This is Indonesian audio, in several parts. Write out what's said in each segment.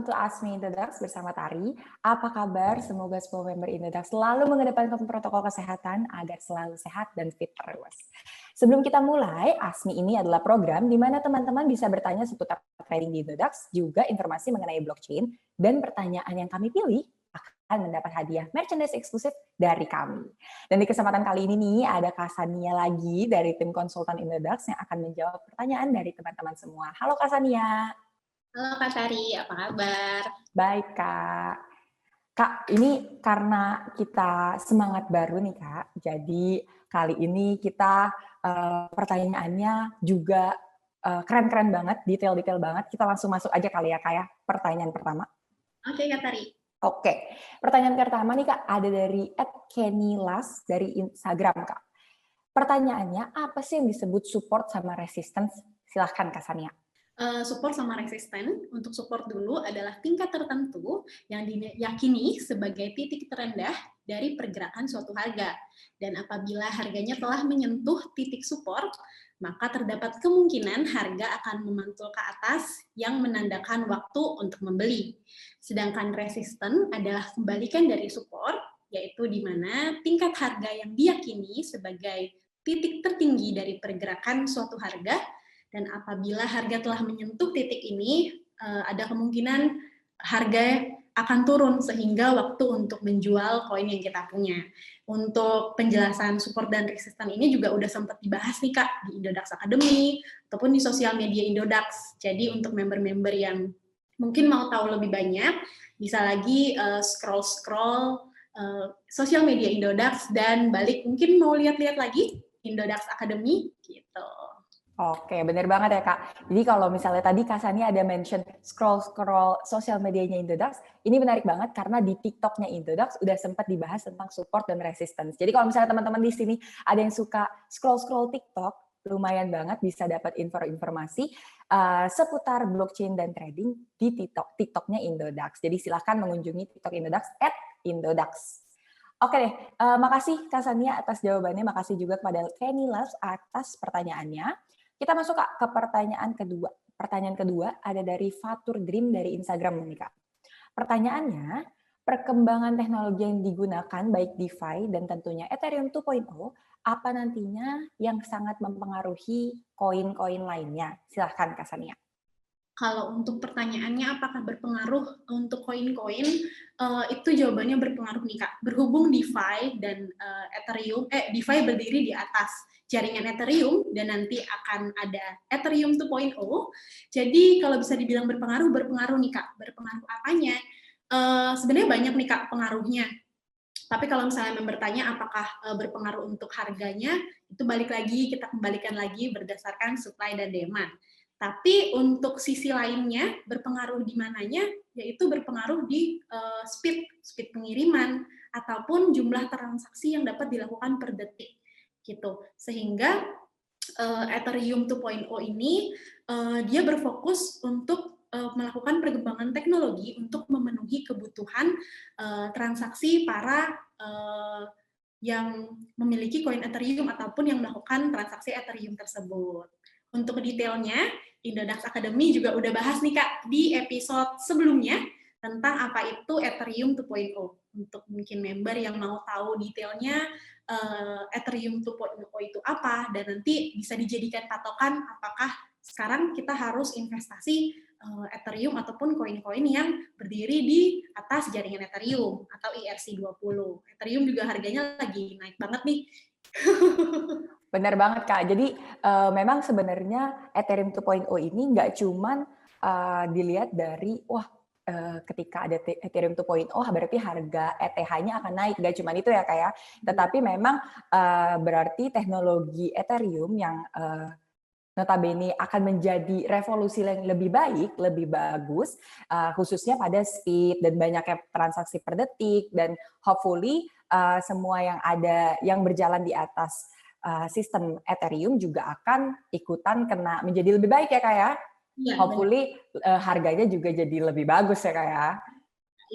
to Ask Me Indodax bersama Tari. Apa kabar? Semoga semua member Indodax selalu mengedepankan protokol kesehatan agar selalu sehat dan fit terus. Sebelum kita mulai, Ask Me ini adalah program di mana teman-teman bisa bertanya seputar trading di Indodax, juga informasi mengenai blockchain, dan pertanyaan yang kami pilih akan mendapat hadiah merchandise eksklusif dari kami. Dan di kesempatan kali ini nih, ada Kak Sania lagi dari tim konsultan Indodax yang akan menjawab pertanyaan dari teman-teman semua. Halo Kak Sania. Halo Kak Tari, apa kabar? Baik Kak. Kak, ini karena kita semangat baru nih Kak, jadi kali ini kita pertanyaannya juga keren-keren banget, detail-detail banget. Kita langsung masuk aja kali ya Kak ya, pertanyaan pertama. Oke Kak Tari. Oke, pertanyaan pertama nih Kak, ada dari @kennylas dari Instagram Kak. Pertanyaannya, apa sih yang disebut support sama resistance? Silahkan Kak Sania. Support sama resisten, untuk support dulu adalah tingkat tertentu yang diyakini sebagai titik terendah dari pergerakan suatu harga. Dan apabila harganya telah menyentuh titik support, maka terdapat kemungkinan harga akan memantul ke atas yang menandakan waktu untuk membeli. Sedangkan resisten adalah kebalikan dari support, yaitu di mana tingkat harga yang diyakini sebagai titik tertinggi dari pergerakan suatu harga. Dan apabila harga telah menyentuh titik ini, ada kemungkinan harga akan turun sehingga waktu untuk menjual koin yang kita punya. Untuk penjelasan support dan resisten ini juga udah sempat dibahas nih Kak di Indodax Academy ataupun di sosial media Indodax. Jadi untuk member-member yang mungkin mau tahu lebih banyak, bisa lagi scroll-scroll sosial media Indodax dan balik mungkin mau lihat-lihat lagi Indodax Academy gitu. Oke, bener banget ya Kak. Jadi kalau misalnya tadi Kak Sani ada mention scroll-scroll sosial medianya Indodax, ini menarik banget karena di TikToknya Indodax udah sempat dibahas tentang support dan resistance. Jadi kalau misalnya teman-teman di sini ada yang suka scroll-scroll TikTok, lumayan banget bisa dapat informasi seputar blockchain dan trading di TikToknya Indodax. Jadi silahkan mengunjungi TikTok Indodax @Indodax. Oke deh, makasih Kak Sania atas jawabannya, makasih juga kepada Kenny Loves atas pertanyaannya. Kita masuk Kak ke pertanyaan kedua. Pertanyaan kedua ada dari Fatur Dream dari Instagram nih Kak. Pertanyaannya, perkembangan teknologi yang digunakan baik DeFi dan tentunya Ethereum 2.0, apa nantinya yang sangat mempengaruhi koin-koin lainnya? Silahkan Kak Sania. Kalau untuk pertanyaannya apakah berpengaruh untuk koin-koin, itu jawabannya berpengaruh nih Kak. Berhubung DeFi dan Ethereum, DeFi berdiri di atas jaringan Ethereum dan nanti akan ada Ethereum 2.0. Jadi kalau bisa dibilang berpengaruh nih Kak. Berpengaruh apanya? Sebenarnya banyak nih Kak pengaruhnya. Tapi kalau misalnya bertanya apakah berpengaruh untuk harganya, itu balik lagi, kita kembalikan lagi berdasarkan supply dan demand. Tapi untuk sisi lainnya, berpengaruh di mananya, yaitu berpengaruh di speed pengiriman, ataupun jumlah transaksi yang dapat dilakukan per detik. Gitu. Sehingga Ethereum 2.0 ini, dia berfokus untuk melakukan perkembangan teknologi untuk memenuhi kebutuhan transaksi para yang memiliki koin Ethereum ataupun yang melakukan transaksi Ethereum tersebut. Untuk detailnya, Indodax Academy juga udah bahas nih Kak di episode sebelumnya tentang apa itu Ethereum 2.0. Untuk mungkin member yang mau tahu detailnya Ethereum 2.0 itu apa, dan nanti bisa dijadikan patokan apakah sekarang kita harus investasi Ethereum ataupun koin-koin yang berdiri di atas jaringan Ethereum atau ERC20. Ethereum juga harganya lagi naik banget nih. Benar banget Kak. Jadi memang sebenarnya Ethereum 2.0 ini nggak cuman dilihat dari ketika ada Ethereum 2.0 berarti harga ETH-nya akan naik. Nggak cuman itu ya Kak ya. Tetapi memang berarti teknologi Ethereum yang notabene akan menjadi revolusi yang lebih baik, lebih bagus, khususnya pada speed dan banyaknya transaksi per detik, dan hopefully semua yang ada yang berjalan di atas sistem Ethereum juga akan ikutan kena menjadi lebih baik ya Kak ya. Ya, hopefully harganya juga jadi lebih bagus ya Kak ya.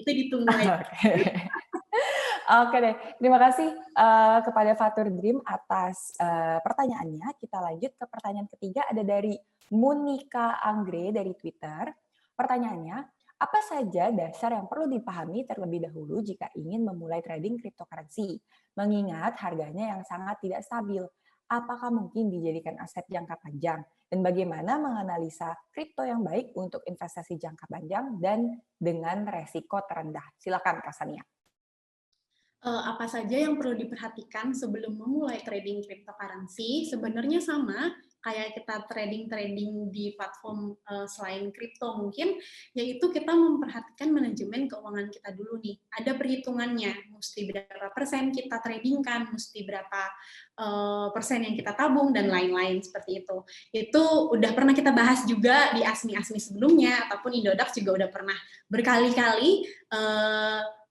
Itu ditunggu aja. Oke deh, terima kasih kepada Fatur Dream atas pertanyaannya. Kita lanjut ke pertanyaan ketiga, ada dari Monika Anggre dari Twitter. Pertanyaannya, Apa saja dasar yang perlu dipahami terlebih dahulu jika ingin memulai trading cryptocurrency, mengingat harganya yang sangat tidak stabil? Apakah mungkin dijadikan aset jangka panjang? Dan bagaimana menganalisa kripto yang baik untuk investasi jangka panjang dan dengan resiko terendah? Silakan Kak Sania. Apa saja yang perlu diperhatikan sebelum memulai trading cryptocurrency? Sebenarnya sama kayak kita trading di platform selain kripto mungkin, yaitu kita memperhatikan manajemen keuangan kita dulu nih. Ada perhitungannya, mesti berapa persen kita tradingkan, mesti berapa persen yang kita tabung, dan lain-lain seperti itu. Itu udah pernah kita bahas juga di ASMI sebelumnya, ataupun Indodax juga udah pernah berkali-kali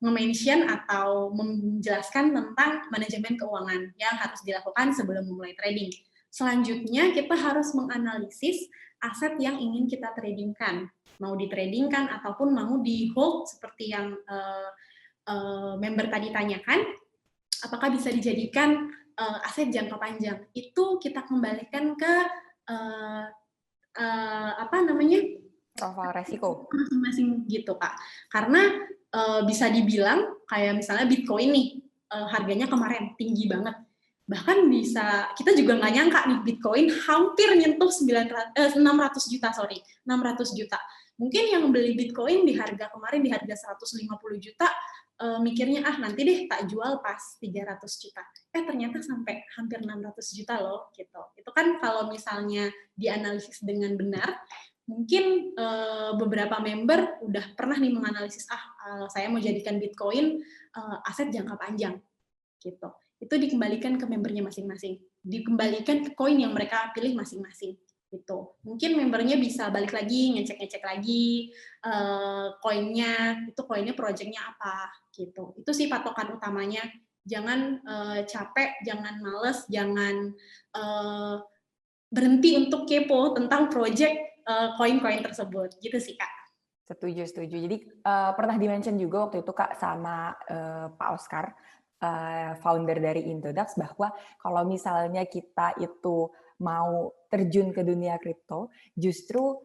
nge-mention atau menjelaskan tentang manajemen keuangan yang harus dilakukan sebelum memulai trading. Selanjutnya, kita harus menganalisis aset yang ingin kita tradingkan. Mau ditradingkan ataupun mau di-hold seperti yang member tadi tanyakan, apakah bisa dijadikan aset jangka panjang. Itu kita kembalikan ke Profil resiko masing-masing gitu, Kak. Karena bisa dibilang kayak misalnya Bitcoin nih, harganya kemarin tinggi banget. Bahkan bisa, kita juga nggak nyangka nih Bitcoin hampir nyentuh 600 juta. Mungkin yang beli Bitcoin di harga kemarin di harga 150 juta, mikirnya nanti deh tak jual pas 300 juta. Ternyata sampai hampir 600 juta loh gitu. Itu kan kalau misalnya dianalisis dengan benar, mungkin beberapa member udah pernah nih menganalisis, saya mau jadikan Bitcoin aset jangka panjang gitu. Itu dikembalikan ke membernya masing-masing, dikembalikan ke koin yang mereka pilih masing-masing gitu. Mungkin membernya bisa balik lagi, ngecek lagi koinnya, itu koinnya projectnya apa gitu. Itu sih patokan utamanya. Jangan capek, jangan males, jangan berhenti untuk kepo tentang project koin-koin tersebut, gitu sih Kak. Setuju. Jadi pernah di-mention juga waktu itu Kak sama Pak Oscar, founder dari Indodax, bahwa kalau misalnya kita itu mau terjun ke dunia kripto, justru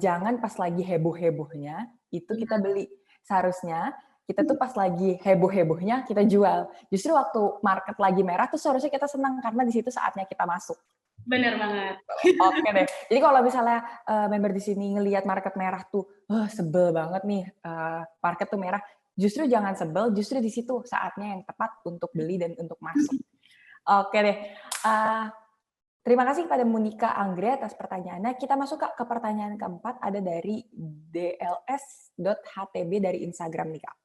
jangan pas lagi heboh-hebohnya itu kita beli. Seharusnya kita tuh pas lagi heboh-hebohnya kita jual. Justru waktu market lagi merah tuh seharusnya kita senang karena di situ saatnya kita masuk. Benar banget. Oke deh. Jadi kalau misalnya member di sini ngelihat market merah tuh, sebel banget nih, market tuh merah. Justru jangan sebel, justru di situ saatnya yang tepat untuk beli dan untuk masuk. Oke deh. Terima kasih kepada Monica Anggre atas pertanyaannya. Kita masuk ke pertanyaan keempat, ada dari dls.htb dari Instagram nih Kak.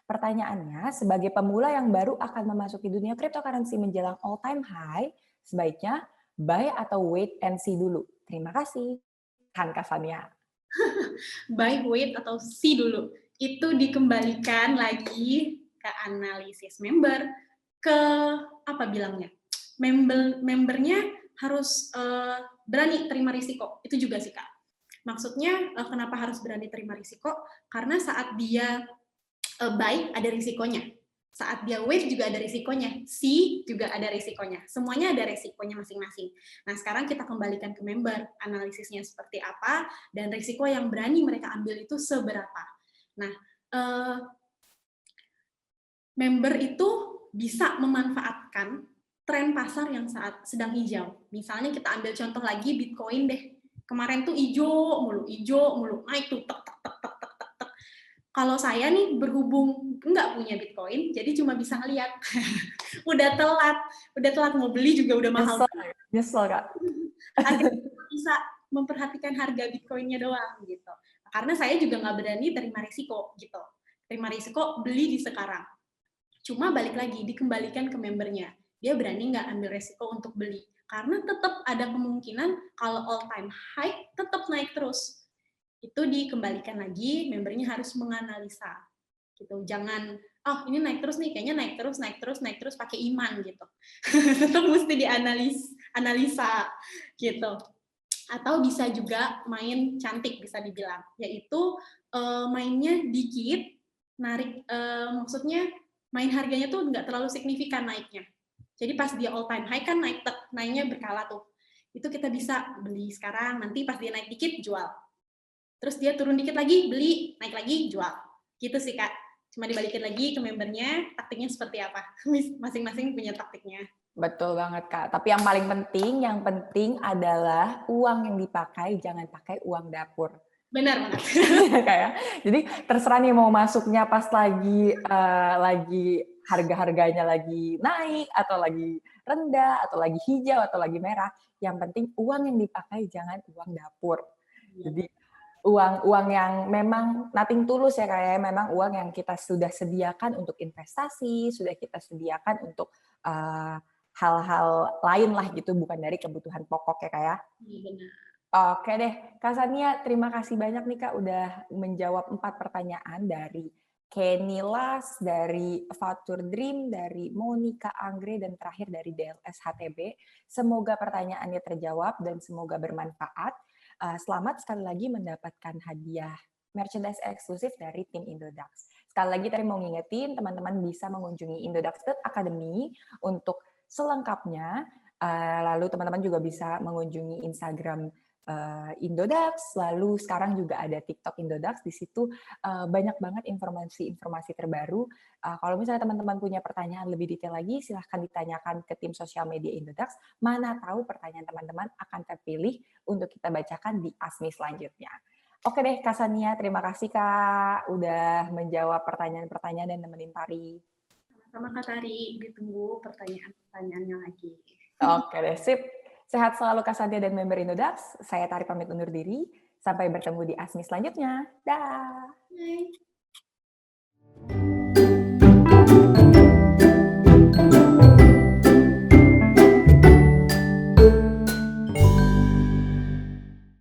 Pertanyaannya, sebagai pemula yang baru akan memasuki dunia cryptocurrency menjelang all-time high, sebaiknya buy atau wait and see dulu? Terima kasih. Kak Sania. Buy, wait, atau see dulu. Itu dikembalikan lagi ke analisis member, ke apa bilangnya? Membernya harus berani terima risiko. Itu juga sih Kak. Maksudnya kenapa harus berani terima risiko? Karena saat dia buy ada risikonya. Saat dia wait juga ada risikonya. See juga ada risikonya. Semuanya ada risikonya masing-masing. Nah, sekarang kita kembalikan ke member. Analisisnya seperti apa, dan risiko yang berani mereka ambil itu seberapa. Nah, member itu bisa memanfaatkan tren pasar yang saat sedang hijau. Misalnya kita ambil contoh lagi Bitcoin deh. Kemarin tuh hijau mulu, naik tuh tek. Kalau saya nih berhubung nggak punya Bitcoin, jadi cuma bisa ngeliat. udah telat mau beli juga udah mahal. Nyesel Kak. Akhirnya bisa memperhatikan harga Bitcoin-nya doang gitu. Karena saya juga nggak berani terima risiko gitu. Terima risiko beli di sekarang. Cuma balik lagi, dikembalikan ke membernya. Dia berani nggak ambil risiko untuk beli. Karena tetap ada kemungkinan kalau all time high tetap naik terus. Itu dikembalikan lagi, membernya harus menganalisa. Gitu. Jangan, ini naik terus nih, kayaknya naik terus pakai iman gitu. Tetap mesti dianalisa gitu. Atau bisa juga main cantik bisa dibilang, yaitu mainnya dikit, narik, maksudnya main harganya tuh nggak terlalu signifikan naiknya. Jadi pas dia all time high kan naiknya berkala tuh. Itu kita bisa beli sekarang, nanti pas dia naik dikit jual. terus dia turun dikit lagi, beli, naik lagi, jual. Gitu sih, Kak. Cuma dibalikin lagi ke membernya, taktiknya seperti apa. Masing-masing punya taktiknya. Betul banget, Kak. Tapi yang penting adalah uang yang dipakai, jangan pakai uang dapur. Benar banget. Kayak, jadi terserah nih mau masuknya pas lagi harga-harganya lagi naik, atau lagi rendah, atau lagi hijau, atau lagi merah. Yang penting uang yang dipakai jangan uang dapur. Jadi uang yang memang nothing tulus ya, kayak memang uang yang kita sudah sediakan untuk investasi, sudah kita sediakan untuk hal-hal lain lah gitu, bukan dari kebutuhan pokok ya, kayak. Iya, benar. Oke deh, Kak Sania, terima kasih banyak nih Kak udah menjawab 4 pertanyaan dari Kenny Las, dari Fatur Dream, dari Monica Anggre, dan terakhir dari DLS HTB. Semoga pertanyaannya terjawab dan semoga bermanfaat. Selamat sekali lagi mendapatkan hadiah merchandise eksklusif dari tim Indodax. Sekali lagi tadi mau ngingetin, teman-teman bisa mengunjungi Indodax.academy untuk selengkapnya. Lalu teman-teman juga bisa mengunjungi Instagram Indodax, lalu sekarang juga ada TikTok Indodax. Di situ banyak banget informasi-informasi terbaru. Kalau misalnya teman-teman punya pertanyaan lebih detail lagi, silahkan ditanyakan ke tim sosial media Indodax. Mana tahu pertanyaan teman-teman akan terpilih untuk kita bacakan di ASMI selanjutnya. Oke deh, Kak Sania, terima kasih Kak udah menjawab pertanyaan-pertanyaan dan nemenin Tari. Sama Kak Tari, ditunggu pertanyaan-pertanyaannya lagi. Oke deh, sip. Sehat selalu Kak Santia dan member Indodax. Saya Tari pamit undur diri. Sampai bertemu di ASMI selanjutnya. Dah. Bye.